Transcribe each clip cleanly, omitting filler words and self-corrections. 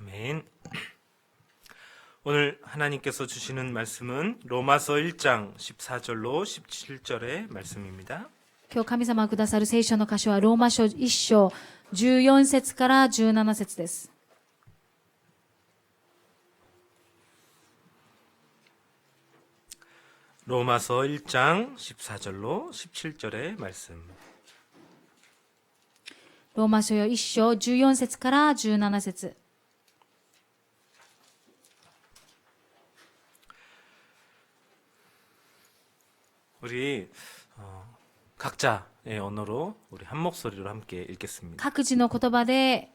아멘. 오늘 하나님께서 주시는 말씀은 로마서 1장 14절로 17절의 말씀입니다. 今日神様がくださる聖書の箇所はローマ書1章14節から17節です。 로마서 1장 14절로 17절의 말씀. ローマ書1章14節から17節。 우리 각자의 언어로 우리 한 목소리로 함께 읽겠습니다. 各自の言葉で、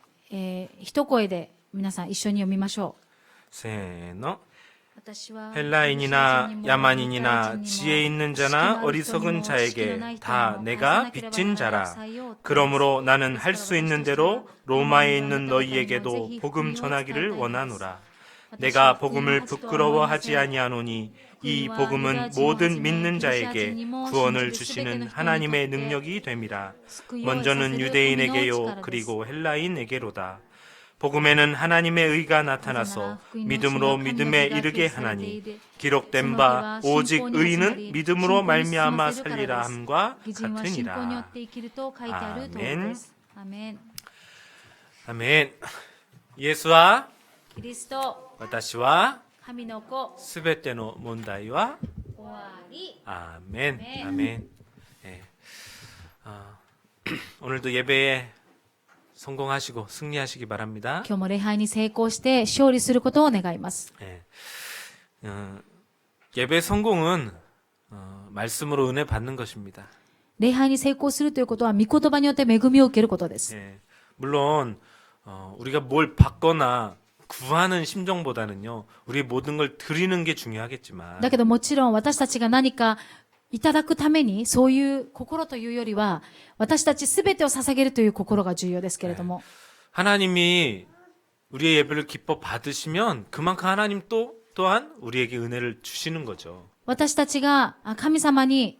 一声で皆さん一緒に読みましょう。 세노. 私は 헬라인이나 야만인이나 지혜 있는 자나 어리석은 자에게 다 내가 빚진 자라. 그러므로 나는 할 수 있는 대로 로마에 있는 너희에게도 복음 전하기를 원하노라. 내가 복음을 부끄러워하지 아니하노니 이 복음은 모든 믿는 자에게 구원을 주시는 하나님의 능력이 됨이라. 먼저는 유대인에게요 그리고 헬라인에게로다. 복음에는 하나님의 의가 나타나서 믿음으로 믿음에 이르게 하나니 기록된 바 오직 의인은 믿음으로 말미암아 살리라 함과 같으니라. 아멘. 아멘. 예수와 キリスト、私は神の子、すべての問題は終わり。 아멘. 아멘. 예. 오늘도 예배에 성공하시고 승리하시기 바랍니다. 今日も礼拝に成功して勝利することを願います。 예. 예배 성공은 말씀으로 은혜 받는 것입니다. 礼拝に成功するということは、御言葉によって恵みを受けることです。 예. 물론 우리가 뭘 받거나 구하는 심정보다는요, 우리 모든 걸 드리는 게 중요하겠지만. だけどもちろん私たちが何かいただくために、そういう心というよりは、私たちすべてを捧げるという心が重要ですけれども。 하나님이 우리의 예배를 기뻐 받으시면 그만큼 하나님 또한 우리에게 은혜를 주시는 거죠. 私たちが神様に、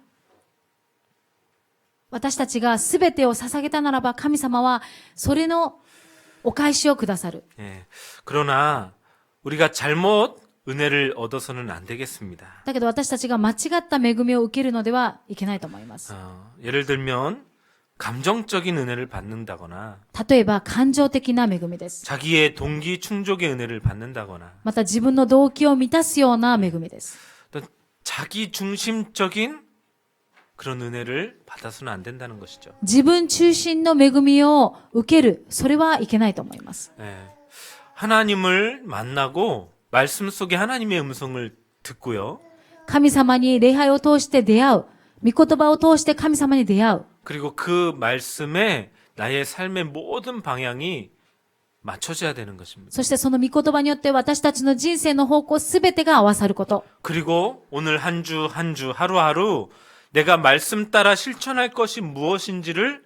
私たちがすべてを捧げたならば、神様はそれのお返しをくださる。 예. 그러나 우리가 잘못 은혜를 얻어서는 안 되겠습니다. だけど私たちが間違った恵みを受けるのではいけないと思います。 예를 들면 감정적인 은혜를 받는다거나 例えば感情的な恵みです。 자기의 동기 충족의 은혜를 받는다거나 また自分の動機を満たすような恵みです。 또 자기 중심적인 그런 은혜를 받아서는 안 된다는 것이죠. 自分中心の恵みを受ける、それはいけないと思います。 예. 하나님을 만나고 말씀 속에 하나님의 음성을 듣고요. 神様に礼拝を通して出会う。御言葉を通して神様に出会う。 그리고 그 말씀에 나의 삶의 모든 방향이 맞춰져야 되는 것입니다. そしてその御言葉によって私たちの人生の方向すべてが合わさること。 그리고 오늘 한 주 한 주 하루하루 내가 말씀 따라 실천할 것이 무엇인지를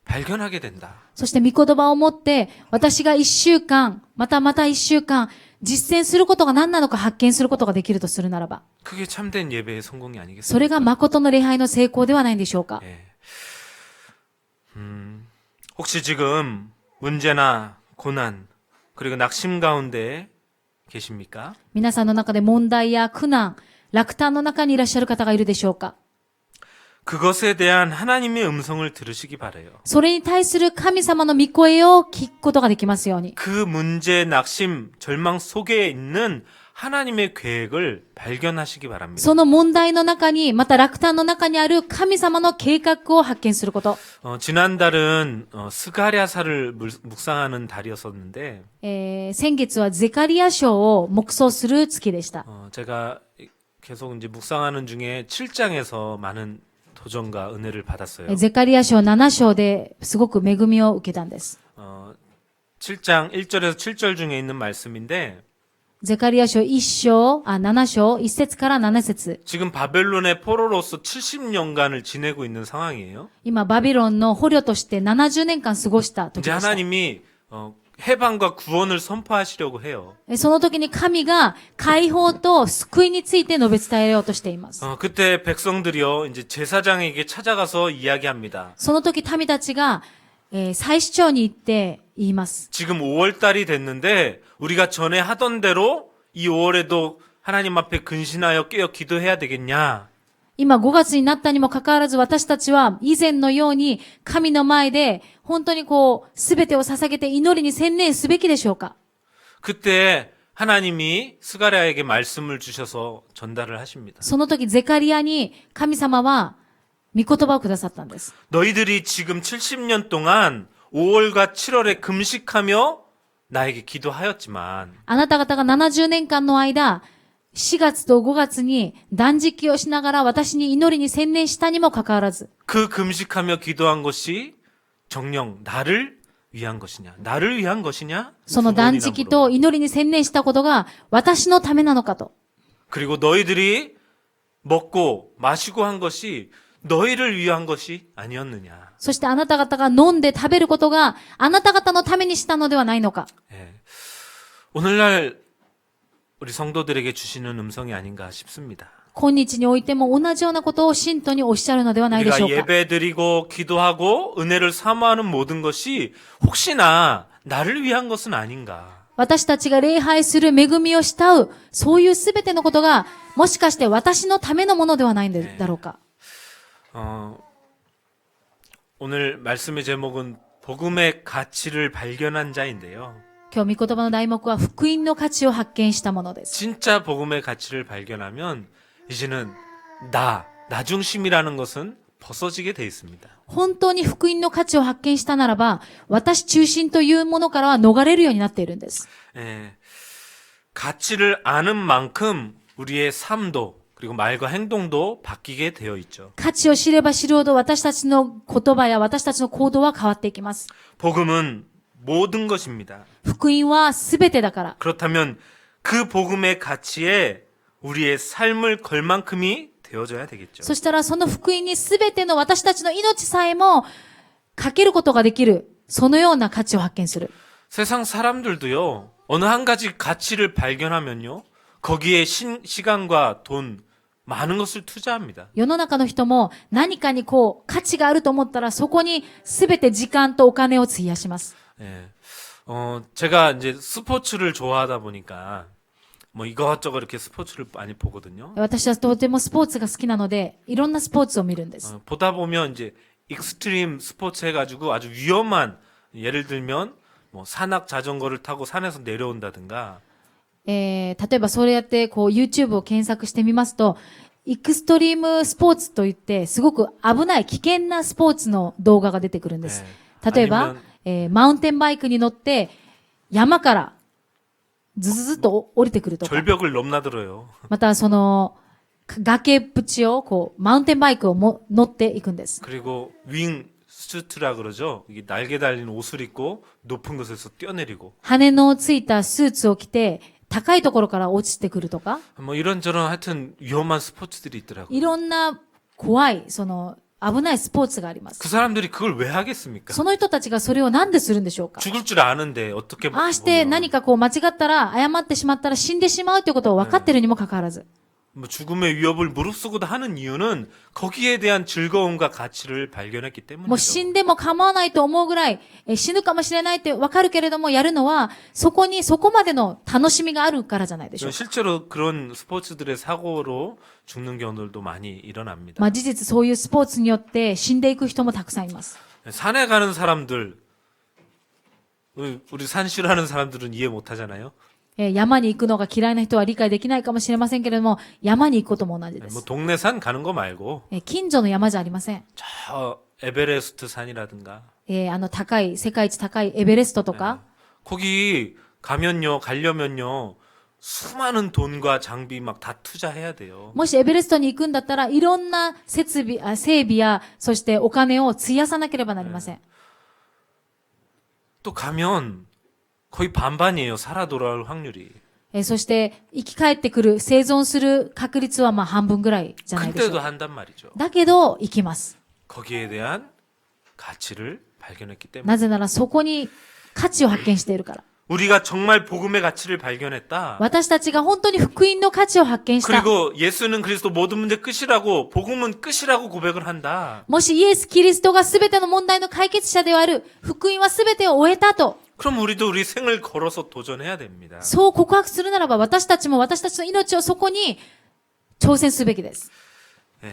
발견하게 된다. そして御言葉を持って私が一週間、また一週間実践することが何なのか発見することができるとするならば、 그게 참된 예배의 성공이 아니겠습니까? それが誠の礼拝の成功ではないんでしょうか。 예. 혹시 지금 문제나 고난 그리고 낙심 가운데 계십니까? 皆さんの中で問題や苦難、落胆の中にいらっしゃる方がいるでしょうか。 그것에 대한 하나님의 음성을 들으시기 바라요. それに対する神様の御声を聞くことができますように。 그 문제, 낙심, 절망 속에 있는 하나님의 계획을 발견하시기 바랍니다. その問題の中に、また落胆の中にある神様の計画を発見すること。 지난달은 스가랴사를 묵상하는 달이었었는데 先月はゼカリア書を黙想する月でした。 제가 계속 이제 묵상하는 중에 7장에서 많은 도전과 은혜를 받았어요. ゼカリア書7章ですごく恵みを受けたんです。 7장 1절에서 7절 중에 있는 말씀인데 ゼカリア書7章、1節から7節。 지금 바벨론의 포로로서 70년간을 지내고 있는 상황이에요. 今、バビロンの捕虜として70年間過ごした時 이제 でした。 하나님이 해방과 구원을 선포하시려고 해요. その時に神が解放と救いについて述べ伝えようとしています。 그때 백성들이요, 이제 제사장에게 찾아가서 이야기합니다. その時民たちが、祭司長に行って言います。 지금 5월 달이 됐는데 우리가 전에 하던 대로 이 5월에도 하나님 앞에 근신하여 깨어 기도해야 되겠냐? 今5月になったにもかかわらず私たちは以前のように神の前で本当にすべてを捧げて祈りに専念すべきでしょうか？ 그때 하나님이 스가랴에게 말씀을 주셔서 전달을 하십니다. その時ゼカリアに神様は御言葉をくださったんです。 너희들이 지금 70년 동안 5월과 7월에 금식하며 나에게 기도하였지만 あなた方が70年間の間、4月と5月に断食をしながら私に祈りに専念したにもかかわらず、 그 금식하며 기도한 것이 정녕 나를 위한 것이냐? 나를 위한 것이냐? その断食と祈りに専念したことが私のためなのかと。 그리고 너희들이 먹고 마시고 한 것이 너희를 위한 것이 아니었느냐? そしてあなた方が飲んで食べることがあなた方のためにしたのではないのか。 예. 오늘날 우리 성도들에게 주시는 음성이 아닌가 싶습니다. 今日においても同じようなことを信徒におっしゃるのではないでしょ 우리가 うか。 예배드리고 기도하고 은혜를 사모하는 모든 것이 혹시나 나를 위한 것은 아닌가? 私たちが礼拝する恵みを慕う、そういうすべてのことが、もしかして私のためのものではないんだろうか。 오늘 말씀의 제목은 복음의 가치를 발견한 자인데요. 今日御言葉の題目は福音の価値を発見したものです。 진짜 복음의 가치를 발견하면 이제는 나 중심이라는 것은 벗어지게 돼 있습니다. 本当に福音の価値を発見したならば、私中心というものからは逃れるようになっているんです。 예, 가치를 아는 만큼 우리의 삶도 그리고 말과 행동도 바뀌게 되어 있죠. 価値を知れば知るほど私たちの言葉や私たちの行動は変わっていきます。 복음은 모든 것입니다. 福音はすべてだから。 그렇다면 그 복음의 가치에 우리의 삶을 걸 만큼이 되어져야 되겠죠. そしたらその福音にすべての私たちの命さえもかけることができる。そのような価値を発見する。 세상 사람들도요. 어느 한 가지 가치를 발견하면요. 거기에 시간과 돈 많은 것을 투자합니다. 世の中の人も何かに価値があると思ったらそこにすべて時間とお金を費やします。 예. 제가 이제 스포츠를 좋아하다 보니까 뭐 이것저것 이렇게 스포츠를 많이 보거든요. 私はとてもスポーツが好きなので、いろんなスポーツを見るんです。 보다 보면 이제 익스트림 스포츠 해가지고 아주 위험한 예를 들면 뭐 산악 자전거를 타고 산에서 내려온다든가 例えばそれやってYouTube を検索してみますと、エクストリームスポーツといって、すごく危ない危険なスポーツの動画が出てくるんです。例えば、マウンテンバイクに乗って山からずずずっと降りてくるとか。 절벽을 넘나들어요. また崖っぷちをマウンテンバイクを乗っていくんです。 그리고 윙 수트라 그러죠. 이게 날개 달린 옷을 입고 높은 곳에서 뛰어내리고 羽のついたスーツを着て高いところから落ちてくるとか、 뭐 이런저런 하여튼 위험한 스포츠들이 있더라고요. いろんな怖い、危ないスポーツがあります。 그 사람들이 그걸 왜 하겠습니까? その人たちがそれをなんでするんでしょうか？ 죽을 줄 아는데 어떻게 ああして何か間違ったら、誤ってしまったら死んでしまうということを分かっているにもかかわらず。 뭐 죽음의 위협을 무릅쓰고도 하는 이유는 거기에 대한 즐거움과 가치를 발견했기 もう死 때문이죠. んでも構わないと思うぐらい、死ぬかもしれないって分かるけれども、やるのは、そこまでの楽しみがあるからじゃないでしょうか。 실제로 그런 스포츠들의 사고로 죽는 경우들도 많이 일어납니다. 事実そういうスポーツによって死んでいく人もたくさんいます。 산에 가는 사람들, 우리 산 싫어하는 사람들은 이해 못 하잖아요. 山に行くのが嫌いな人は理解できないかもしれませんけれども、山に行くことも同じで 뭐 す。 동네 산 가는 거 말고 近所の山じゃありません。 저 에베레스트 산이라든가 高い、世界一高いエベレストとか、 거기 가려면요 수많은 돈과 장비 막 다 투자해야 돼요. もしエベレストに行くんだったらいろんな整備や、そしてお金を費やさなければなりません。 또 가면 거의 반반이에요. 살아 돌아올 확률이. そして生き返ってくる、生存する確率は半分ぐらいじゃないでしょう 근데도 か。 한단 말이죠. だけど行きます。 거기에 대한 가치를 발견했기 때문에. なぜならそこに価値を発見しているから。 우리가 정말 복음의 가치를 발견했다. 私たちが本当に福音の価値を発見した。 그리고 예수는 그리스도 모든 문제 끝이라고 복음은 끝이라고 고백을 한다. もしイエス・キリストが全ての問題の解決者である、福音は全てを終えたと 그럼 우리도 우리 생을 걸어서 도전해야 됩니다. そう告白するならば、私たちも私たちの命をそこに挑戦すべきです。 예.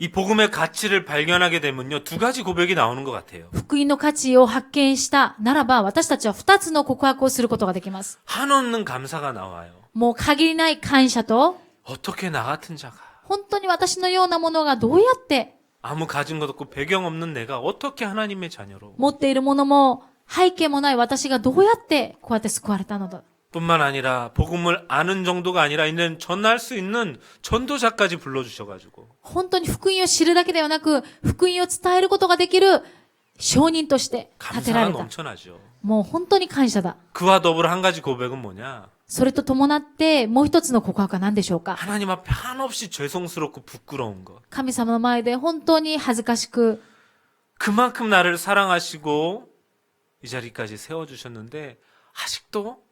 이 복음의 가치를 발견하게 되면요, 두 가지 고백이 나오는 것 같아요. 福音の価値を発見したならば、私たちは二つの告白をすることができます。 한없는 감사가 나와요. もう限りない感謝と、 어떻게 나 같은 자가 本当に私のようなものがどうやって 아무 가진 것 없고 배경 없는 내가 어떻게 하나님의 자녀로 持っているものも背景もない私がどうやってこうやって救われたのだ。 뿐만 아니라 복음을 아는 정도가 아니라 있는 전할 수 있는 전도자까지 불러주셔가지고 本当に福音を知るだけではなく、福音を伝えることができる証人として立てら 감사가 れた。 넘쳐나죠. もう本当に感謝だ。 그와 더불어 한 가지 고백은 뭐냐? それと伴ってもう一つの告白は何でしょうか。 하나님 앞에 한없이 죄송스럽고 부끄러운 것. 神様の前で本当に恥ずかしく、 그만큼 나를 사랑하시고 이 자리까지 세워주셨는데 아직도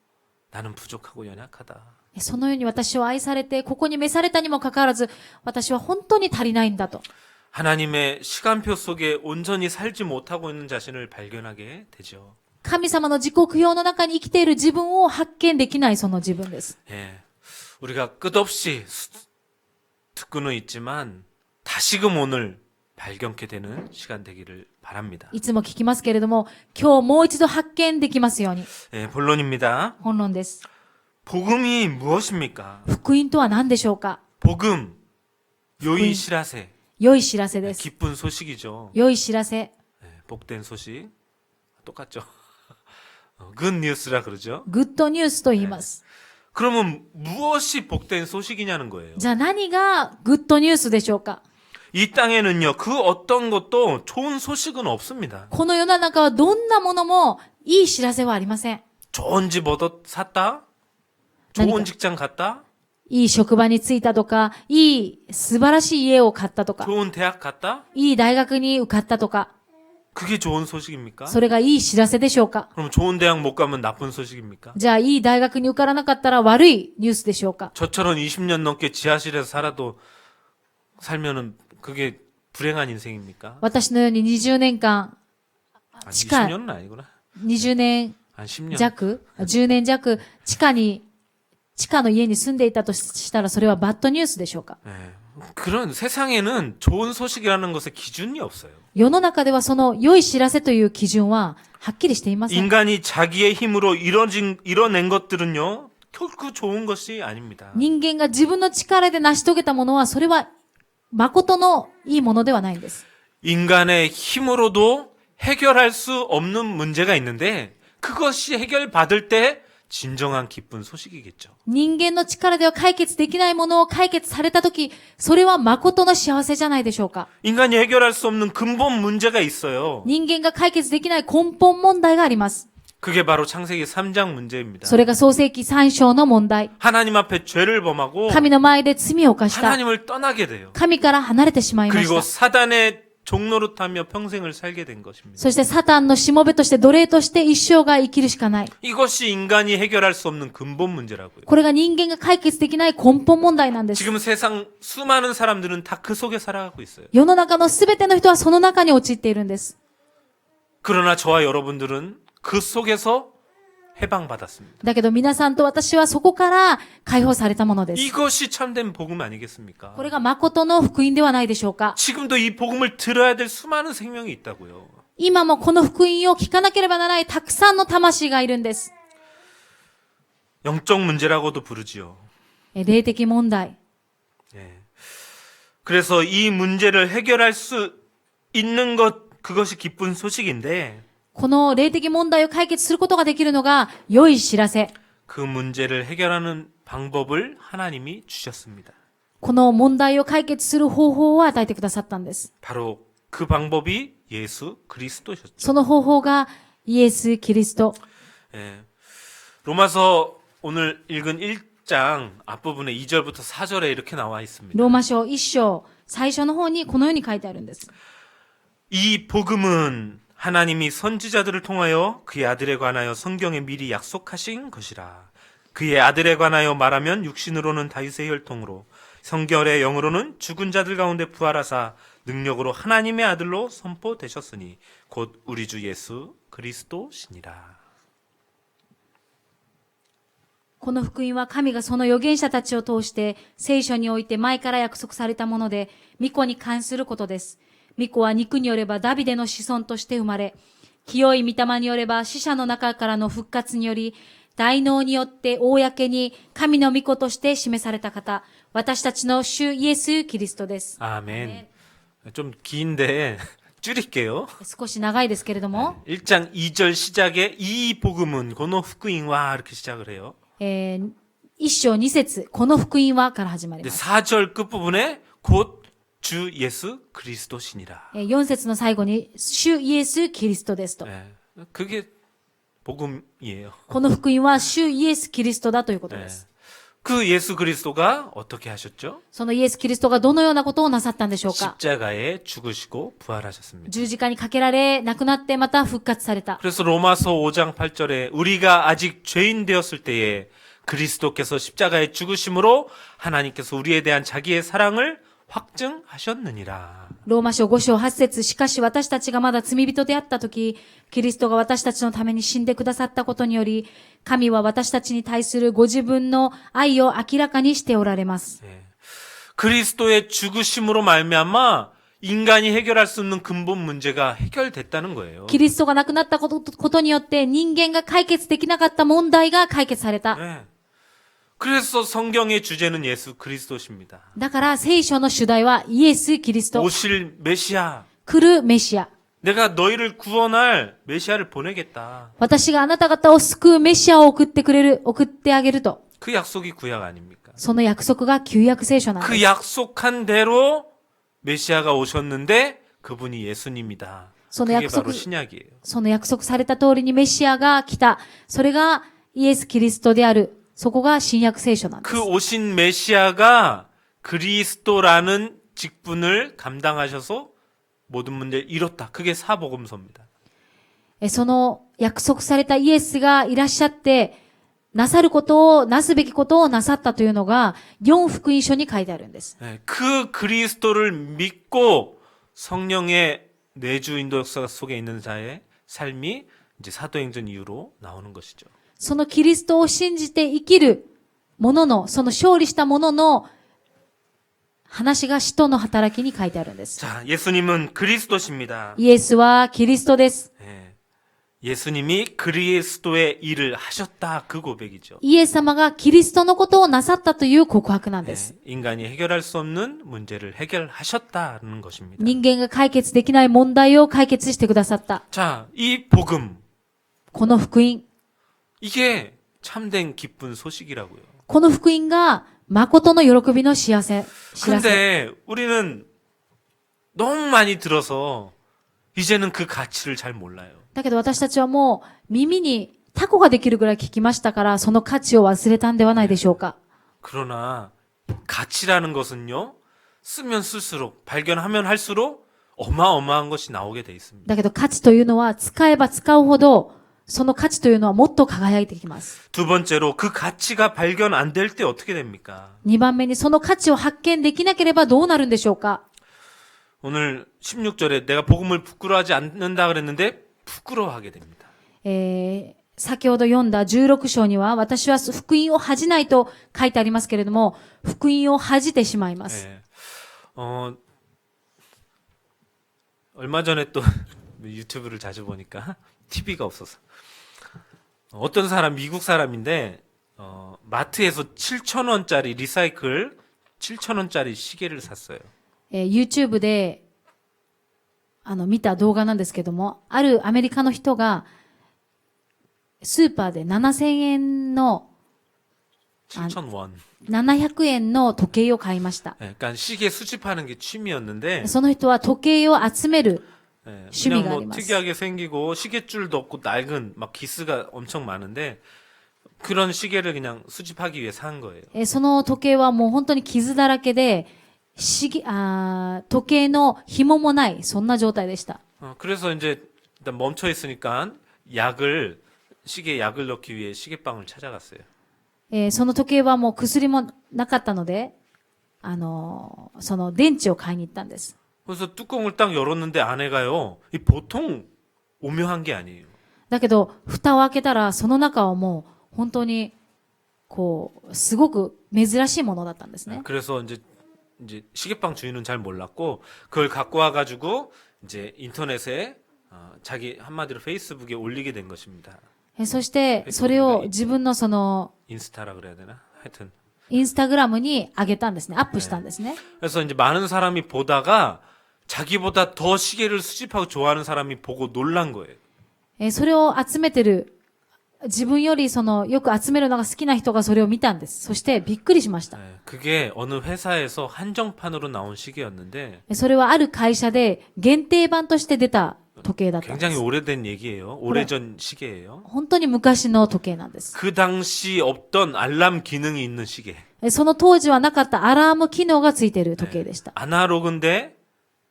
나는 부족하고 연약하다. そのように私を愛されて、ここに召されたにもかかわらず、私は本当に足りないんだと。 하나님의 시간표 속에 온전히 살지 못하고 있는 자신을 발견하게 되죠. 神様の時刻表の中に生きている自分を発見できないその自分です。 예, 우리가 끝없이 듣고는 있지만 다시금 오늘 발견케 되는 시간 되기를 바랍니다. いつも聞きますけれども、今日もう一度発見できますように。 예, 본론입니다. 本論です。 복음이 무엇입니까? 福音とは何でしょうか。 복음, 요이 시라세, 良い知らせです。 기쁜 소식이죠. 良い知らせ。 예, 복된 소식, 똑같죠. 굿뉴스라 그러죠. グッドニュースと言います。 그러면 무엇이 복된 소식이냐는 거예요. じゃあ何がグッドニュースでしょうか。 이 땅에는요, 그 어떤 것도 좋은 소식은 없습니다. この世の中はどんなものもいい知らせはありません。 좋은 집 샀다? 좋은 직장 갔다? いい職場に就いたとか、いい素晴らしい家を買ったとか、 좋은 대학 갔다? いい大学に受かったとか、 그게 좋은 소식입니까? それがいい知らせでしょうか。 그럼 좋은 대학 못 가면 나쁜 소식입니까? じゃあいい大学に受からなかったら悪いニュースでしょうか。 저처럼 20년 넘게 지하실에서 살면은 그게 불행한 인생입니까? 私のように20年間、 아, 치카. 20년은 아니구나. 20年 한 10년. 弱、10年弱、地下の家に住んでいたとしたらそれはバッドニュースでしょうか。 네. 그런 세상에는 좋은 소식이라는 것에 기준이 없어요. 世の中ではその良い知らせという基準ははっきりしていません。 인간이 자기의 힘으로 이뤄낸 것들은요, 결코 좋은 것이 아닙니다. 人間が自分の力で成し遂げたものはそれは誠のいいものではないんです。 인간의 힘으로도 해결할 수 없는 문제가 있는데 그것이 해결받을 때 진정한 기쁜 소식이겠죠. 人間の力では解決できないものを解決されたとき、それは誠の幸せじゃないでしょうか。 인간이 해결할 수 없는 근본 문제가 있어요. 人間が解決できない根本問題があります。 그게 바로 창세기 3장 문제입니다. それが創世記3章の問題。 하나님 앞에 죄를 범하고 神の前で罪を犯した。 하나님을 떠나게 돼요. 神から離れてしまいまし 그리고 た。 사단의 종노릇하며 평생을 살게 된 것입니다. そしてサタンのしもべとして奴隷として一生が生きるしかない。 이것이 인간이 해결할 수 없는 근본 문제라고요. これが人間が解決できない根本問題なんです。 지금 세상 수많은 사람들은 다 그 속에 살아가고 있어요. 世の中のすべての人はその中に陥っているんです。 그러나 저와 여러분들은 그 속에서 해방받았습니다. だけど皆さんと私はそこから解放されたものです。 이것이 참된 복음 아니겠습니까? これが誠の福音ではないでしょうか。 지금도 이 복음을 들어야 될 수많은 생명이 있다고요. 今もこの福音を聞かなければならないたくさんの魂がいるんです。 영적 문제라고도 부르지요. 霊的問題。 예. 그래서 이 문제를 해결할 수 있는 그것이 기쁜 소식인데 この霊的問題を解決することができるのが良い知らせ。 그 문제를 해결하는 방법을 하나님이 주셨습니다. この問題を解決する方法を与えてくださったんです。 바로 그 방법이 예수 그리스도셨죠. その方法がイエス・キリスト。 예. 로마서 오늘 읽은 1장 앞부분에 2절부터 4절에 이렇게 나와 있습니다. ローマ書1章、最初の方にこのように書いてあるんです。 이 복음은 하나님이 선지자들을 통하여 그의 아들에 관하여 성경에 미리 약속하신 것이라. 그의 아들에 관하여 말하면 육신으로는 다윗의 혈통으로 성결의 영으로는 죽은 자들 가운데 부활하사 능력으로 하나님의 아들로 선포되셨으니 곧 우리 주 예수 그리스도시니라. この福音は神がその預言者たちを通して聖書において前から約束されたもので、御子に関することです。御子は肉によればダビデの子孫として生まれ、清い御霊によれば死者の中からの復活により、大能によって公に神の御子として示された方、私たちの主イエス・キリストです。 아멘. 좀 긴데 줄일게요. 少し長いですけれども、 1장 2절 시작에 이 복음은 고노 후쿠인와 이렇게 시작을 해요. 一章二節、この福音はから始まり 근데 ます。 4절 끝부분에 곧 주 예수 그리스도시니라. 4節の最後に、主イエス・キリストですと。 예, 그게 복음이에요. この福音は主イエス・キリストだということ 예. です。 그 예수 그리스도가 어떻게 하셨죠? そのイエス・キリストがどのようなことをなさったんでしょうか。 십자가에 죽으시고 부활하셨습니다. 十字架にかけられ、亡くなってまた復活された。 그래서 로마서 5장 8절에 우리가 아직 죄인 되었을 때에 그리스도께서 십자가에 죽으심으로 하나님께서 우리에 대한 자기의 사랑을 확증하셨느니라. ローマ書5章8節、しかし私たちがまだ罪人であったとき、キリストが私たちのために死んでくださったことにより、神は私たちに対するご自分の愛を明らかにしておられます。 예. 그리스도의 죽으심으로 말미암아 인간이 해결할 수 없는 근본 문제가 해결됐다는 거예요. キリストが亡くなったことによって人間が解決できなかった問題が解決された。 예. 그래서 성경의 주제는 예수 그리스도십니다. だから聖書の主題はイエス・キリスト。 오실 메시아. 来るメシア。 내가 너희를 구원할 메시아를 보내겠다. 私があなた方を救うメシアを送ってあげると。 그 약속이 구약 아닙니까? その約束が旧約聖書なんで 그 す。 약속한 대로 메시아가 오셨는데 그분이 예수님이다. 그게 바로 その 신약이에요. その約束された通りにメシアが来た。それがイエス・キリストである。そこが新約聖書なんです。 그 오신 메시아가 그리스도라는 직분을 감당하셔서 모든 문제를 이뤘다. 그게 사복음서입니다. その約束されたイエスがいらっしゃって、なさることを、なすべきことをなさったというのが、4福音書に書いてあるんです。 그 그리스도를 믿고 성령의 내주 인도 역사 속에 있는 자의 삶이 이제 사도행전 이후로 나오는 것이죠. そのキリストを信じて生きるものの、その勝利したものの話が使徒の働きに書いてあるんです。 자, 예수님은 그리스도십니다. イエスはキリストです。 예수님이 그리스도의 일을 하셨다. 그 고백이죠. イエス様がキリストのことをなさったという告白なんです。 인간이 해결할 수 없는 문제를 해결하셨다는 것입니다. 人間が解決できない問題を解決してくださった。 자, 이 복음, この福音。 이게 참된 기쁜 소식이라고요. この福音が誠の喜びの知らせ。 근데 우리는 너무 많이 들어서 이제는 그 가치를 잘 몰라요. だけど私たちはもう耳にタコができるぐらい聞きましたから、その価値を忘れたんではないでしょうか。 그러나 가치라는 것은요, 쓰면 쓸수록, 발견하면 할수록 어마어마한 것이 나오게 돼 있습니다. だけど価値というのは使えば使うほど、その価値というのはもっと輝いてきます。 두 번째로 그 가치가 발견 안 될 때 어떻게 됩니까? 2番目にその価値を発見できなければどうなるんでしょうか。 오늘 16절에 내가 복음을 부끄러워하지 않는다 그랬는데 부끄러워하게 됩니다. 先ほど読んだ16章には、私は福音を恥じないと書いてありますけれども、福音を恥じてしまいます。 예. 얼마 전에 또 유튜브를 자주 보니까 TV가 없어서 어떤 사람, 미국 사람인데 마트에서 7,000원짜리 리사이클 7,000원짜리 시계를 샀어요. YouTube で見た動画なんですけども、あるアメリカの人がスーパーで7000円の 7,000원. 700円の時計を買いました。 그러니까 시계 수집하는 게 취미였는데 その人は時計を集める 그냥 취미가 뭐 아리마스. 특이하게 생기고 시계줄도 없고 낡은 막 기스가 엄청 많은데 그런 시계를 그냥 수집하기 위해 산 거예요. その時計はもう本当に傷だらけで、時計の紐もない、そんな状態でした。 그래서 이제 일단 멈춰 있으니까 시계에 약을 넣기 위해 시계방을 찾아갔어요. その時計はもう薬もなかったので、その電池を買いに行ったんです。 그래서 뚜껑을 딱 열었는데 안에가요. 이 보통 오묘한 게 아니에요. だけど、蓋を開けたら、その中はもう、本当に、すごく珍しいものだったんですね。 그래서 이제 시계방 주인은 잘 몰랐고 그걸 갖고 와가지고 이제 인터넷에 자기 한마디로 페이스북에 올리게 된 것입니다. そして、それを自分のその、 인스타라 그래야 되나? 하여튼 インスタグラムに上げたんですね。アップしたんですね。 그래서 이제 많은 사람이 보다가 자기보다 더 시계를 수집하고 좋아하는 사람이 보고 놀란 거예요. それを集めてる、自分よりその、よく集めるのが好きな人がそれを見たんです。そしてびっくりしました。 그게 어느 회사에서 한정판으로 나온 시계였는데 それはある会社で限定版として出た時計だったんで 굉장히 す。 오래된 얘기예요. 오래전 시계예요. 本当に昔の時計なんです。 그 당시 없던 알람 기능이 있는 시계. その当時はなかったアラーム機能がついている時計でした。 아날로그인데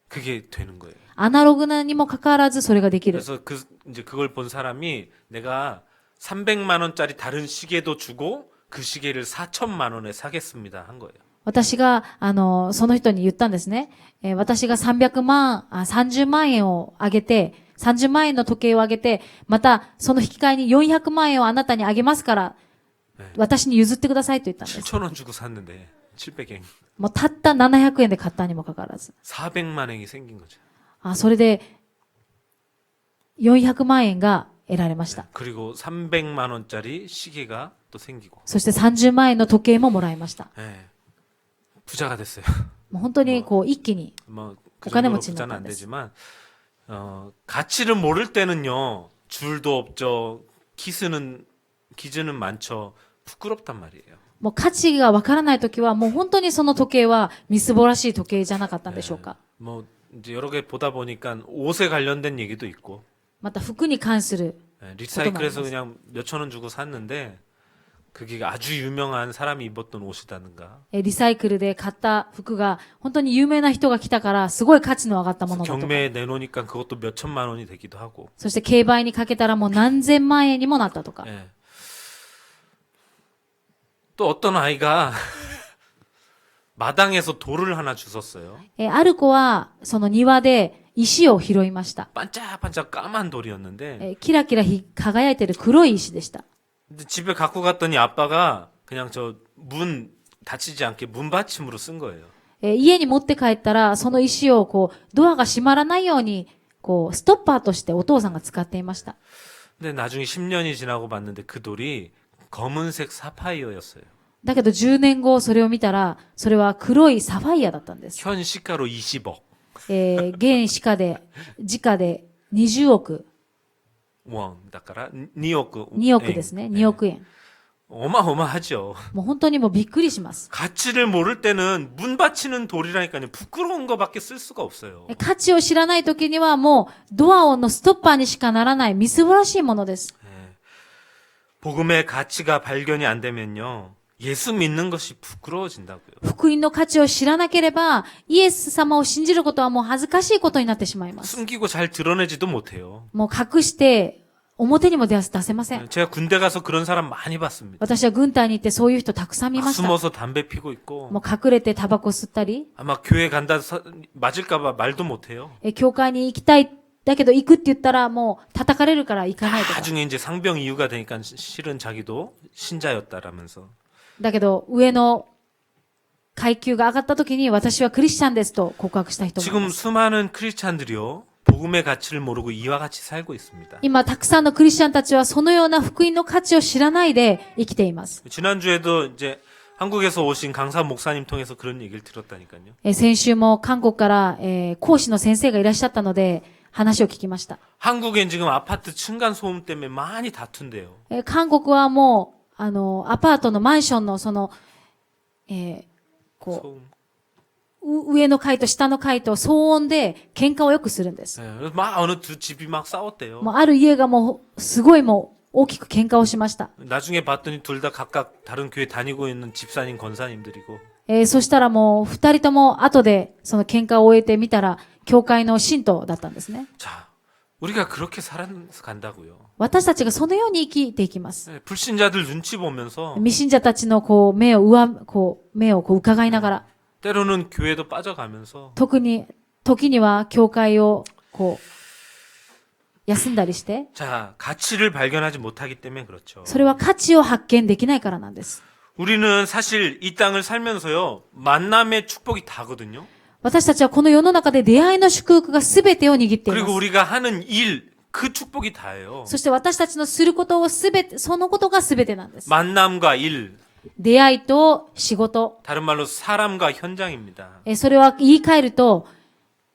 그게 되는 거예요. アナログなにもかかわらずそれができる。 그래서 이제 그걸 본 사람이 내가 300만 원짜리 다른 시계도 주고 그 시계를 4천만 원에 사겠습니다 한 거예요. 私が、その人に言ったんですね。私が30万円をあげて、30万円の時計をあげて、また、その引き換えに400万円をあなたにあげますから、私に譲ってくださいと言ったんです。 7천 원 주고 샀는데 700엔. もうたった700円で買ったにもかかわらず。 400만 원이 생긴 거죠. それで、400万円が得られました。 그리고 300만 원짜리 시계가 또 생기고. そして30万円の時計ももらいました。 예. 부자가 됐어요. もう本当に一気に。 뭐 그お金 정도로 持ちになっ 부자는 た 안 んです。 되지만 가치를 모를 때는요. 줄도 없죠. 기즈는 많죠. 부끄럽단 말이에요. もう価値がわからない時は、もう本当にその時計はみすぼらしい時計じゃなかったんでしょうか。 뭐 이제 여러 개 보다 보니까 옷에 관련된 얘기도 있고 また服に関する、 리사이클에서 그냥 몇천 원 주고 샀는데 그게 아주 유명한 사람이 입었던 옷이다든가 リサイクルで買った服が本当に有名な人が来たからすごい価値の上がったものだとか。 경매에 내놓으니까 그것도 몇 천만 원이 되기도 하고 そして競売にかけたらもう何千万円にもなったとか。 예. 또 어떤 아이가 마당에서 돌을 하나 주웠어요. ある子はその庭で石を拾いました。 반짝반짝 까만 돌이었는데 キラキラ輝いてる黒い石でした。 근데 집에 갖고 갔더니 아빠가 그냥 저 문 닫히지 않게 문 받침으로 쓴 거예요. 家に持って帰ったら、その石をドアが閉まらないように、ストッパーとしてお父さんが使っていました。 근데 나중에 10년이 지나고 봤는데 그 돌이 검은색 사파이어였어요. だけど10年後それを見たら、それは黒いサファイアだったんです。 현 시가로 20억. 現時価で20億。 원, だから 2億. 2億ですね。2億円。 어마어마하죠. もう本当にもうびっくりします。 가치를 모를 때는 문 받치는 돌이라니까요. 부끄러운 거밖에 쓸 수가 없어요. 価値を知らない時にはもうドアのストッパーにしかならないみすぼらしいものです。 복음의 가치가 발견이 안 되면요. 예수 믿는 것이 부끄러워진다고요. 福音の価値を知らなければ、イエス様を信じることはもう恥ずかしいことになってしまいます。 숨기고 잘 드러내지도 못해요. もう隠して、表にも出せません。 제가 군대 가서 그런 사람 많이 봤습니다. 私は軍隊に行ってそういう人たくさん見ました。 숨어서 담배 피고 있고 もう隠れてタバコ吸ったり、 아마 교회 간다 맞을까봐 말도 못해요. 教会に行きたい、だけど行くって言ったらもう叩かれるから行かないとか。 나중에 이제 상병 이유가 되니까 실은 자기도 신자였다라면서. だけど上の階級が上がった時に私はクリスチャンですと告白した人もい 지금 ます。 수많은 크리스찬들이요. 복음의 가치를 모르고 이와 같이 살고 있습니다. 今たくさんのクリスチャンたちはそのような福音の価値を知らないで生きています。 지난주에도 이제 한국에서 오신 강사 목사님 통해서 그런 얘기를 들었다니까요. 先週も韓国から、講師の先生がいらっしゃったので話を聞きました。 한국엔 지금 아파트 층간 소음 때문에 많이 다툰대요. 韓国はもうアパートのマンションの소음. 上の階と下の階と騒音で喧嘩をよくするんです。 네, 그래서 막 어느 두 집이 막 싸웠대요. もうある家がもうすごいもう大きく喧嘩をしました。 나중에 봤더니 둘 다 각각 다른 교회 다니고 있는 집사님 권사님들이고. そしたらもう二人とも後でその喧嘩を終えてみたら教会の信徒だったんですね。 자, 우리가 그렇게 살아간다고요. 私たちがそのように生きていきます。 네, 불신자들 눈치 보면서 未信者たちの目を伺いながら、 때로는 교회도 빠져가면서 特に時には教会をこう休んだりして、 자, 가치를 발견하지 못하기 때문에 그렇죠. それは価値を発見できないからなんです。 우리는 사실 이 땅을 살면서요, 만남의 축복이 다거든요. 私たちはこの世の中で出会いの祝福が全てを握っていま 그리고 す。 우리가 하는 일, 그 축복이 다예요. そして私たちのすることを全て、そのことが全てなんです。 만남과 일, 出会いと仕事。 다른 말로 사람과 현장입니다. それは言い換えると、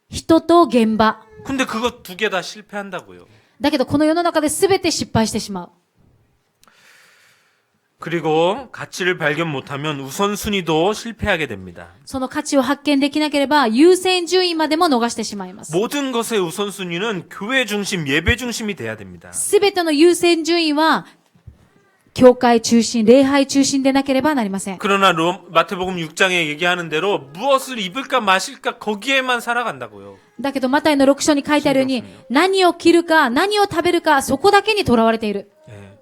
人と現場。 근데 그거 두 개 다 실패한다고요. だけどこの世の中で全て失敗してしまう。 그리고 가치를 발견 못하면 우선순위도 실패하게 됩니다. その価値を発見できなければ優先順位までも逃してしまいます。 모든 것의 우선순위는 교회 중심, 예배 중심이 돼야 됩니다. 全ての優先順位は教会中心、礼拝中心でなければなりません。 그러나 마태복음 6장에 얘기하는 대로 무엇을 입을까 마실까 거기에만 살아간다고요. だけどマタイの6章に書いてあるように、何を着るか、何を食べるか、そこだけにとらわれている。 예.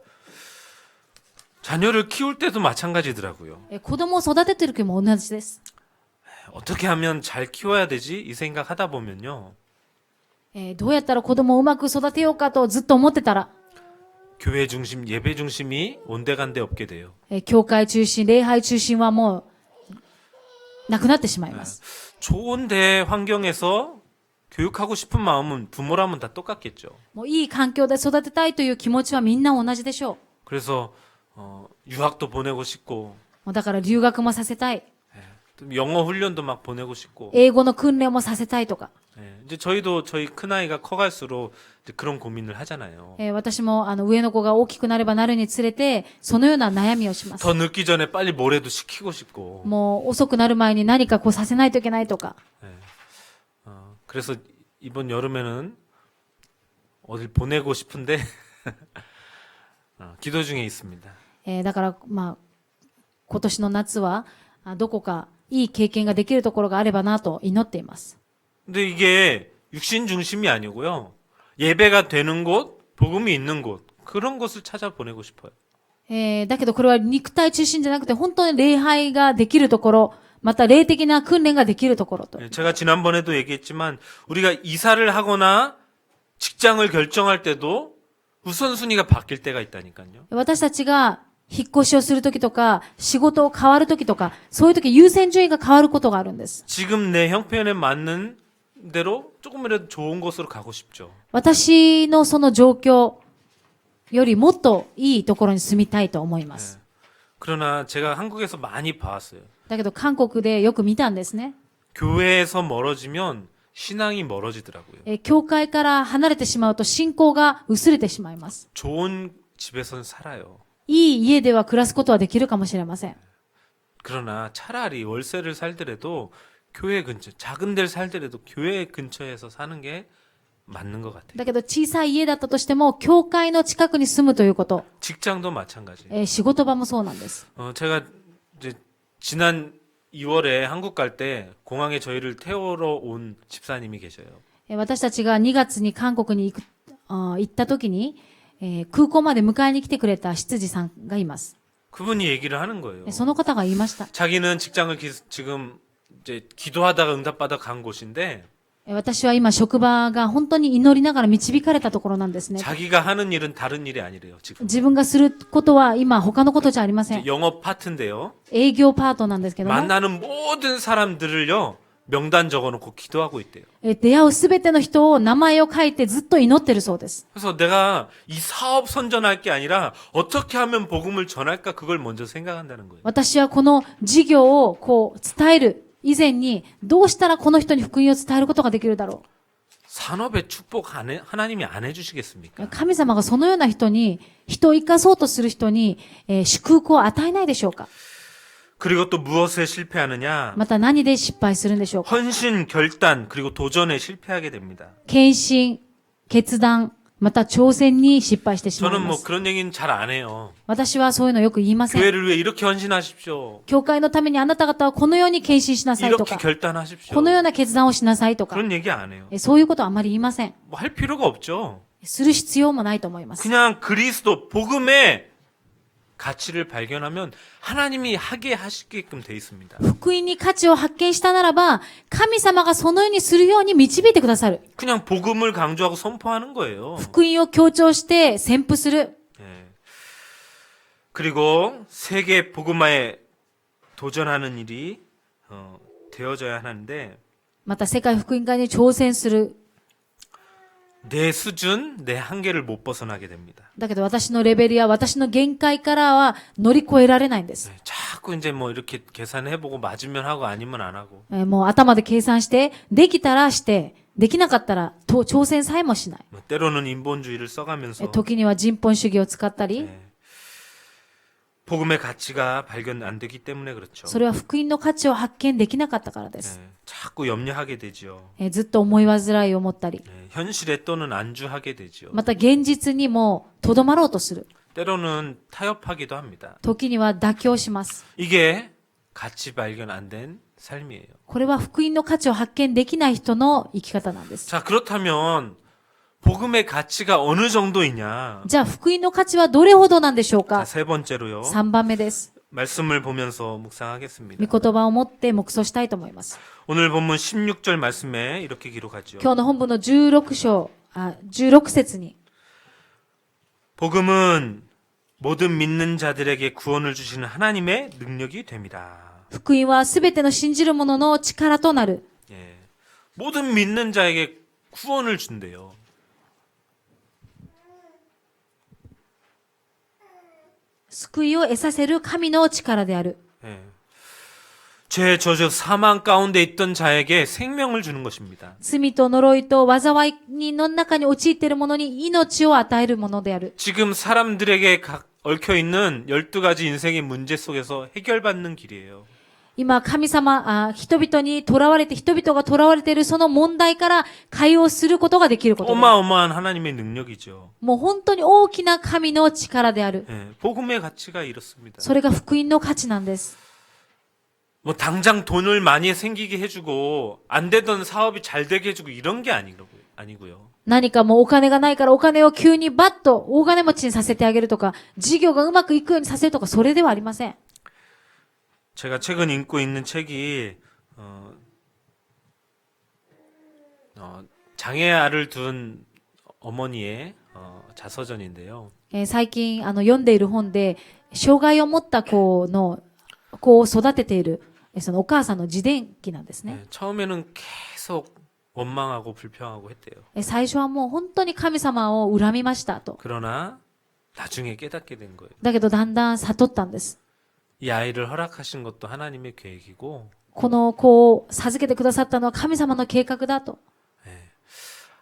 자녀를 키울 때도 마찬가지더라고요. 子供を育てている時も同じです。 어떻게 하면 잘 키워야 되지? 이 생각하다 보면요. どうやったら子供をうまく育てようかとずっと思ってたら、 교회 중심, 예배 중심이 온데간데 없게 돼요. 教会中心、礼拝中心はもうなくなってしまいます。 좋은데 환경에서 교육하고 싶은 마음은 부모라면 다 똑같겠죠. もういい環境で育てたいという気持ちはみんな同じでしょ 그래서 유학도 보내고 싶고 う。だから留学もさせたい。 또 영어 훈련도 막 보내고 싶고 英語の訓練もさせたいとか。 예, 이제 저희도 저희 큰아이가 커갈수록 이제 그런 고민을 하잖아요. 私も上の子が大きくなればなるにつれて、そのような悩みをします。 더 늦기 전에 빨리 뭐라도 시키고 싶고 もう遅くなる前に何かこうさせないといけないとか。 예. 그래서 이번 여름에는 어딜 보내고 싶은데 기도 중에 있습니다. だから、まあ、今年の夏は、どこかいい経験ができるところがあればなと祈っています。 근데 이게 육신 중심이 아니고요. 예배가 되는 곳, 복음이 있는 곳, 그런 곳을 찾아보내고 싶어요. だけどこれは肉体中心じゃなくて、本当に礼拝ができるところ、また霊的な訓練ができるところと。 제가 지난번에도 얘기했지만 우리가 이사를 하거나 직장을 결정할 때도 우선순위가 바뀔 때가 있다니까요. 私たちが引っ越しをするときとか、仕事を変わるときとか、そういうとき優先順位が変わることがあるんです。 지금 내 형편에 맞는 대로 조금이라도 좋은 곳으로 가고 싶죠. 私のその状況よりもっといいところに住みたいと思います。 그러나 제가 한국에서 많이 봐왔어요. だけど韓国でよく見たんですね。 교회에서 멀어지면 신앙이 멀어지더라고요. 教会から離れてしまうと信仰が薄れてしまいます。 좋은 집에선 살아요. いい家では暮らすことはできるかもしれません。 그러나 차라리 월세를 살더라도 교회 근처, 작은 데를 살더라도 교회 근처에서 사는 게 맞는 것 같아요. だけど小さい家だったとしても、教会の近くに住むということ。 직장도 마찬가지예요. 仕事場もそうなんです。 제가 이제 지난 2월에 한국 갈 때 공항에 저희를 태우러 온 집사님이 계셔요. 私たちが2月に韓国に行った時に、空港まで迎えに来てくれた執事さんがいます。 그분이 얘기를 하는 거예요. その方が言いました。 자기는 직장을 지금 이제 기도하다가 응답받아 간 곳인데 私は今職場が本当に祈りながら導かれたところなんですね。 자기가 하는 일은 다른 일이 아니래요. 지금 自分がすることは今他のことじゃありません。 영업 파트인데요. 営業パートなんですけども、 만나는 모든 사람들을요 명단 적어놓고 기도하고 있대요. 出会うすべての人を名前を書いてずっと祈ってるそうです。 그래서 내가 이 사업 선전할 게 아니라 어떻게 하면 복음을 전할까 그걸 먼저 생각한다는 거예요. 私はこの事業をこう伝える以前にどうしたらこの人に福音を伝えることができるだろ 산업의 축복 하나님이 안 う。 해주시겠습니까? 神様がそのような人に、人を生かそうとする人に、祝福を与えないでしょうか。 그리고 또 무엇에 실패하느냐? また何で失敗するんでしょうか。 헌신, 결단, 그리고 도전에 실패하게 됩니다. 献身、決断、また挑戦に失敗してしまい 저는 ま 뭐 す。 그런 얘기는 잘 안 해요. 私はそういうのよく言いません。 교회를 위해 이렇게 헌신하십시오. 教会のためにあなた方はこのように献身しなさいと 이렇게 か、 결단하십시오. このような決断をしなさいとか、 그런 얘기 안 해요. そういうことはあまり言いません。 뭐 할 필요가 없죠. する必要もないと思います。 그냥 그리스도 복음에 가치를 발견하면 하나님이 하게 하시게끔 돼 있습니다. 福音に価値を発見したならば、神様がそのようにするように導いてくださる。 그냥 복음을 강조하고 선포하는 거예요. 福音を強調して宣布する。 예. 그리고 세계 복음화에 도전하는 일이 되어져야 하는데 また世界福音化に挑戦する。 내 수준, 내 한계를 못 벗어나게 됩니다. だけど私のレベルや私の限界からは乗り越えられないんです。 자꾸 이제 뭐 이렇게 계산해보고 맞으면 하고 아니면 안 하고 もう頭で計算して、できたらして、できなかったら挑戦さえもしない。 뭐 때로는 인본주의를 써가면서 時には人本主義を使ったり、 예. 복음의 가치가 발견 안 되기 때문에 그렇죠. それは福音の価値を発見できなかったからです。 예. 자꾸 염려하게 되죠. ずっと思い煩いを持ったり、 예. 현실에 또는 안주하게 되죠. また現実にもとどまろうとする。 때로는 타협하기도 합니다. 時には妥協します。 이게 가치 발견 안 된 삶이에요. これは福音の価値を発見できない人の生き方なんです。 자, 그렇다면 복음의 가치가 어느 정도이냐? じゃあ福音の価値はどれほどなんでしょう 자, か。 세 번째로요. 3番目です。 말씀을 보면서 묵상하겠습니다. 御言葉を持って黙想したいと思います。 오늘 본문 16절 말씀에 이렇게 기록하죠. 今日の本文の16節に、 복음은 모든 믿는 자들에게 구원을 주시는 하나님의 능력이 됩니다. 福音はすべての信じる者の力となる。 예. 모든 믿는 자에게 구원을 준대요. 救いを得させる神の力である。 예. 죄, 저주, 사망 가운데 있던 자에게 생명을 주는 것입니다. 罪と呪いと災いの中に陥っている者に命を与えるものである。 지금 사람들에게 얽혀 있는 12가지 인생의 문제 속에서 해결받는 길이에요. 今、神様、人々に囚われて、人々が囚われているその問題から対応することができることである。 어마어마한 하나님의 능력이죠. もう本当に大きな神の力である。 예. 복음의 가치가 이렇습니다. それが福音の価値なんです。 뭐 당장 돈을 많이 생기게 해주고 안 되던 사업이 잘 되게 해주고 이런 게 아니고요. 何かもうお金がないからお金を急にバッと大金持ちにさせてあげるとか、事業がうまくいくようにさせるとか、それではありません。 제가 최근 읽고 있는 책이 장애아를 둔 어머니의 자서전인데요. 最近読んでいる本で、障害を持った子を育てている、そのお母さんの自伝記なんですね。 처음에는 계속 원망하고 불평하고 했대요. 最初はもう本当に神様を恨みましたと。 그러나 나중에 깨닫게 된 거예요. だけどだんだん悟ったんです。 이 아이를 허락하신 것도 하나님의 계획이고 この子を授けてくださったのは神様の計画だと。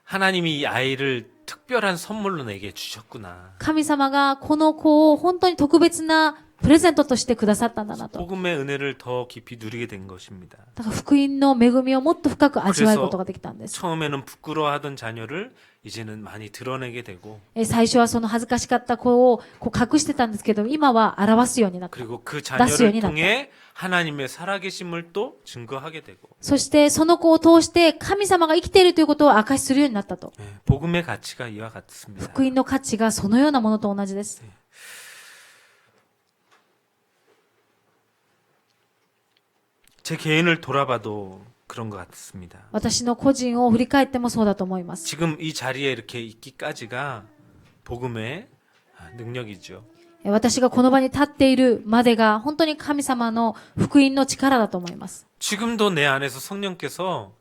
하나님이 이 아이를 특별한 선물로 내게 주셨구나. 神様がこの子を本当に特別なプレゼントとしてくださったんだなと。 복음의 은혜를 더 깊이 누리게 된 것입니다. だから福音の恵みをもっと深く味わうことができたんです。 처음에는 부끄러워하던 자녀를 이제는 많이 드러내게 되고 最初はその恥ずかしかった子を隠してたんですけど、今は表すようになった。 그리고 그 낯설이 자녀를 났다. 통해 하나님의 살아계심을 또 증거하게 되고 そしてその子を通して神様が生きているということを証しするようになったと。 복음의 가치가 이와 같습니다. 福音の価値がそのようなものと同じです。 제 개인을 돌아봐도 그런 것 같습니다. 私の個人を振り返ってもそうだと思います。 지금 이 자리에 이렇게 있기까지가 복음의 능력이죠. 私がこの場に立っているまでが本当に神様の福音の力だと思います。 지금도 내 안에서 성령께서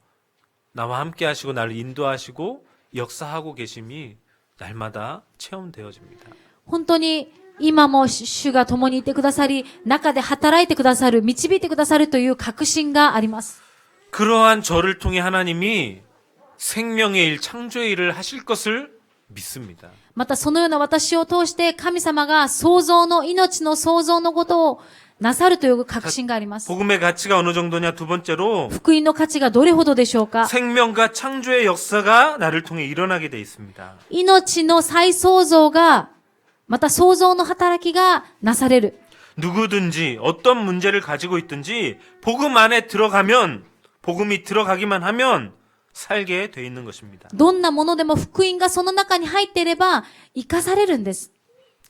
나와 함께 하시고 나를 인도하시고 역사하고 계심이 날마다 체험되어집니다. 本当に今も主が共にいてくださり、中で働いてくださる、導いてくださるという確信があります。 그러한 저를 통해 하나님이 생명의 일, 창조의 일을 하실 것을 믿습니다. またそのような私を通して神様が創造の命の創造のことをなさるという確信があります。 복음의 가치가 어느 정도냐 두 번째로 福音の価値がどれほどでしょうか。 생명과 창조의 역사가 나를 통해 일어나게 돼 있습니다. 命の再創造が、また創造の働きがなされる。 누구든지 어떤 문제를 가지고 있든지 복음 안에 들어가면 복음이 들어가기만 하면 살게 돼 있는 것입니다. どんなものでも福音がその中に入っていれば生かされるんです。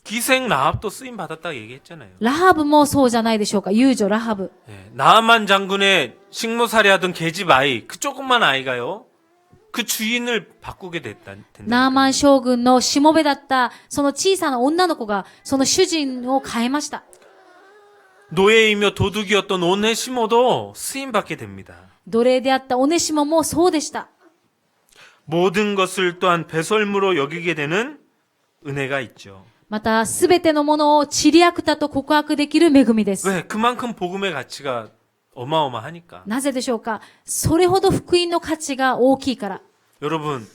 기생 라합도 쓰임 받았다 얘기했잖아요. ラハブもそうじゃないでしょうか。遊女ラハブ。 예, 나아만 장군의 식모살이하던 계집 아이, 그 조그만 아이가요. 그 주인을 바꾸게 된다. ナーマン将軍のしもべだった、その小さな女の子が、その主人を変えました。 노예이며 도둑이었던 오네시모도 쓰임 받게 됩니다. 奴隷であったオネシモもそうでした。 모든 것을 또한 배설물로 여기게 되는 은혜가 있죠. また、すべてのものをチリアクタと告白できる恵みです。 왜? 그만큼 복음의 가치가 어마어마하니까. なぜでしょうか。それほど福音の価値が大きいから。 여러분,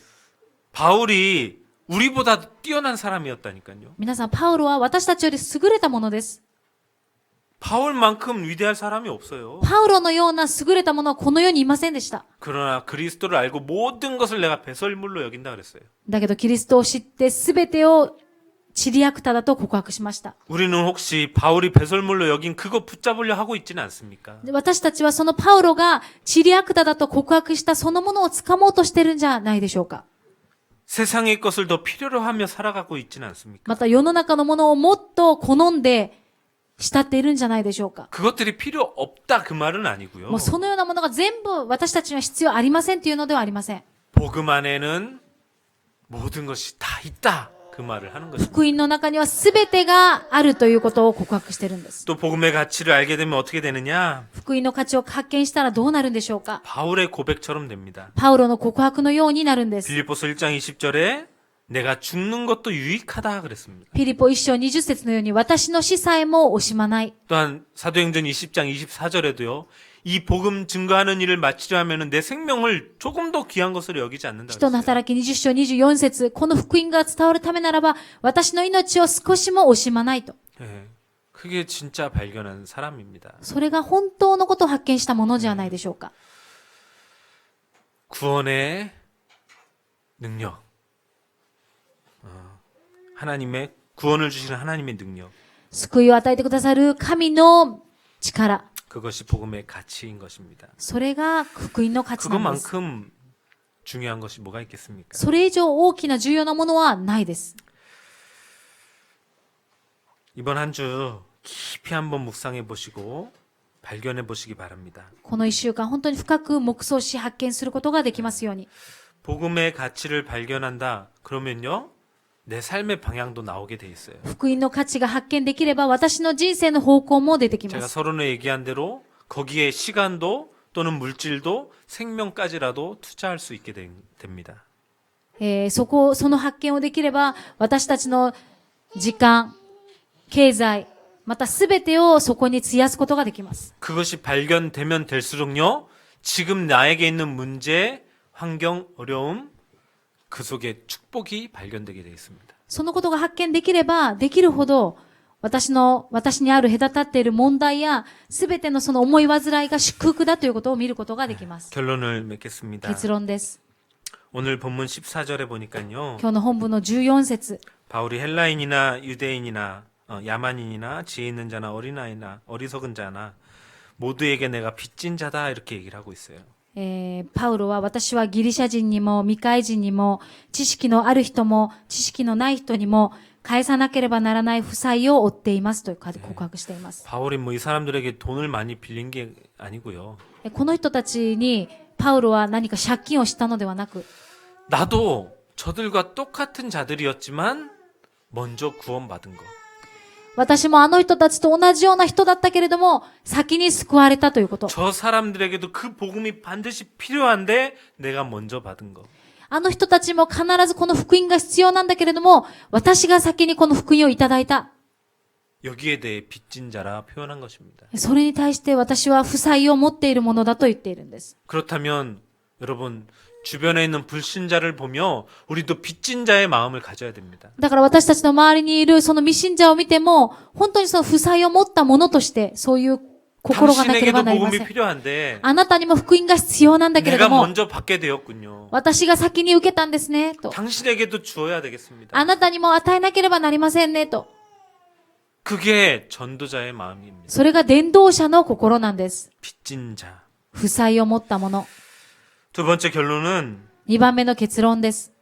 바울이 우리보다 뛰어난 사람이었다니까요. 皆さん、パウロは私たちより優れたものです。 바울만큼 위대할 사람이 없어요. パウロのような優れたものはこの世にいませんでした。 그러나 그리스도를 알고 모든 것을 내가 배설물로 여긴다 그랬어요. だけどキリストを知ってすべてをチリアクタだと告白しました。 우리는 혹시 바울이 배설물로 여긴 그거 붙잡으려 하고 있지는 않습니까? で私たちはそのパウロがチリアクタだと告白したそのものを掴もうとしてるんじゃないでしょうか。 세상의 것을 더 필요로 하며 살아가고 있지는 않습니까? また世の中のものをもっと好んで慕っているんじゃないでしょうか。 그것들이 필요 없다 그 말은 아니고요. もうそのようなものが全部私たちには必要ありませんというのではありません。 복음 안에는 모든 것이 다 있다 그 말을 하는 것입니다. 福音の中には全てがあるということを告白しているんです。 또 복음의 가치를 알게 되면 어떻게 되느냐? 福音の価値を発見したらどうなるんでしょうか。 바울의 고백처럼 됩니다. パウロの告白のようになるんです。 빌립보서 1장 20절에 내가 죽는 것도 유익하다 그랬습니다. ピリポ1章20節のように私の死さえも惜しまない。 또한 사도행전 20장 24절에도요. 이 복음 증거하는 일을 마치려 하면은 내 생명을 조금 더 귀한 것으로 여기지 않는다 人の 그랬어요. 働き20章24節この福音が伝わるためならば私の命を少しも惜しまないと。 예, 그게 진짜 발견한 사람입니다. それが本当のことを発見したものじゃないでしょうか。 구원의 능력. 하나님의 구원을 주시는 하나님의 능력. 救いを与えてくださる神の力。 그것이 복음의 가치인 것입니다. それが福音の価値なんです。 그것만큼 중요한 것이 뭐가 있겠습니까? それ以上大きな重要なものはないです。 이번 한 주 깊이 한번 묵상해 보시고 발견해 보시기 바랍니다. この一週間本当に深く黙想し発見することができますように。 복음의 가치를 발견한다. 그러면요. 내 삶의 방향도 나오게 돼 있어요. 福音の価値が発見できれば私の人生の方向も出てきま 제가 す。 서론에 얘기한 대로 거기에 시간도 또는 물질도 생명까지라도 투자할 수 있게 됩니다. その発見をできれば私たちの時間、経済、またすべてをそこに費やすことができます。 그것이 발견되면 될수록요. 지금 나에게 있는 문제, 환경, 어려움 그 속에 축복이 발견되게 되어 있습니다. そのことが発見できればできるほど私にある隔たっている問題やすべてのその思い煩いが祝福だということを見ることができます。 결론을 맺겠습니다. 結論です。 오늘 본문 14절에 보니까요. 今日の本文の14節 바울이 헬라인이나 유대인이나 야만인이나 지혜 있는 자나 어린아이나 어리석은 자나 모두에게 내가 빚진 자다 이렇게 얘기를 하고 있어요. パウロは私はギリシャ人にも未開人にも知識のある人も知識のない人にも返さなければならない負債を負っていますと告白しています。 바울이 뭐 이 사람들에게 돈을 많이 빌린 게 아니고요. この人たちにパウロは何か借金をしたのではなく 나도 저들과 똑같은 자들이었지만 먼저 구원받은 것. 私もあの人たちと同じような人だったけれども先に救われたということ。 저 사람들에게도 그 복음이 반드시 필요한데 내가 먼저 받은 것. あの人たちも必ずこの福音が必要なんだけれども私が先にこの福音をいただいた。 여기에 대해 빚진 자라 표현한 것입니다. それに対して私は負債を持っているものだと言っているんです。 그렇다면 여러분 주변에 있는 불신자를 보며 우리도 빚진 자의 마음을 가져야 됩니다. だから私たちの周りにいるその未信者を見ても本当にその負債を持ったものとしてそういう心がなければ 당신에게도 なりま 복음이 せん。 필요한데 あなたにも福音が必要なんだけれ 내가 ども 먼저 받게 되었군요. 私が先に受けたんですねと。 당신에게도 주어야 되겠습니다. あなたにも与えなければなりませんねと。 그게 전도자의 마음입니다. それが伝道者の心なんです。 빚진 자. 負債を持ったもの。 두 번째 결론은 2番目の結論です。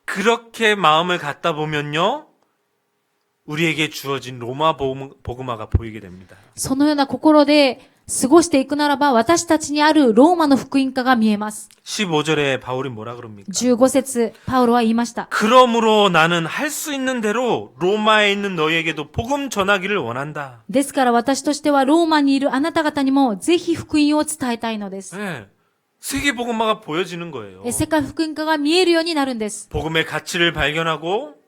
그렇게 마음을 갖다 보면요. 우리에게 주어진 로마 복음화가 보이게 됩니다. そのような心で過ごしていくならば、私たちにあるローマの福音化が見えます。 15절에 바울이 뭐라 그럽니까? 15節、パウロは言いました。 그러므로 나는 할 수 있는 대로 로마에 있는 너희에게도 복음 전하기를 원한다. ですから私としてはローマにいるあなた方にもぜひ福音を伝えたいのです。 네. 세계 복음화가 보여지는 거예요. 世界福音化が見えるようになるんです。 복음의 가치를 발견하고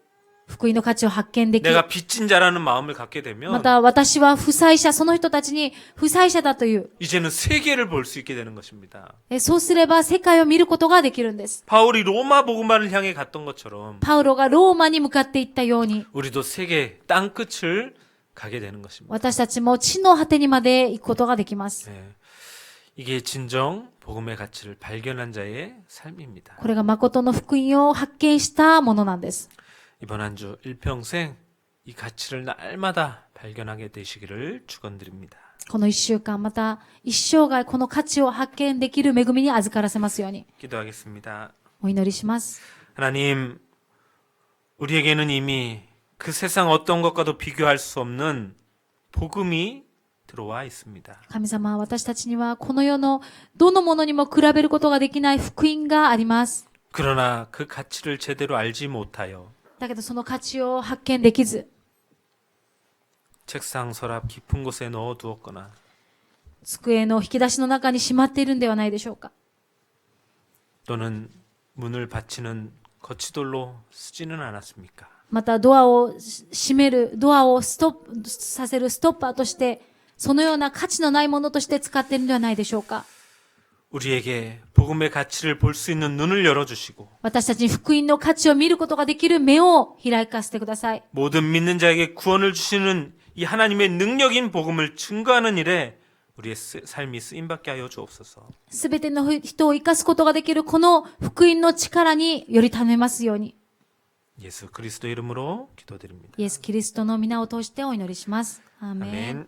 福音の価値を発見でき、 내가 빚진 자라는 마음을 갖게 ま 되면 た私は負債者、その人たちに負債者だという、 이제는 세계를 볼 수 있게 되는 것입니다. そうすれば世界を見ることができるんです。 바울이 로마 복음화를 향해 갔던 것처럼 パウロがローマに向かっていったように、 우리도 세계 땅 끝을 가게 되는 것입니다. 私たちも地の果てにまで行くことができます。 네. 이게 진정 복음의 가치를 발견한 자의 삶입니다. これが誠の福音を発見したものなんです。 이번 한 주 일평생 이 가치를 날마다 발견하게 되시기를 축원드립니다. この一週間、また一生涯この価値を発見できる恵みに預からせますように 기도하겠습니다. お祈りします。 하나님, 우리에게는 이미 그 세상 어떤 것과도 비교할 수 없는 복음이 들어와 있습니다. 神様、私たちにはこの世のどのものにも比べることができない福音があります。 그러나 그 가치를 제대로 알지 못하여 だけどその価値を発見できず、 책상 서랍 깊은 곳에 넣어 두었거나 机の引き出しの中にしまっているんではないでしょうか。 또는 문을 받치는 거치돌로 쓰지는 않았습니까? またドアを閉める、ドアをストップさせるストッパーとして、そのような価値のないものとして使っているんではないでしょうか。 우리에게 복음의 가치를 볼 수 있는 눈을 열어주시고 私たちに福音の価値を見ることができる目を開かせてください。 모든 믿는 자에게 구원을 주시는 이 하나님의 능력인 복음을 증거하는 일에 우리의 삶이 쓰임받게 하여 주옵소서. すべての人を生かすことができるこの福音の力により頼めますように。 예수 그리스도 이름으로 기도드립니다. イエス・キリストの皆を通してお祈りします。アーメン。 아멘.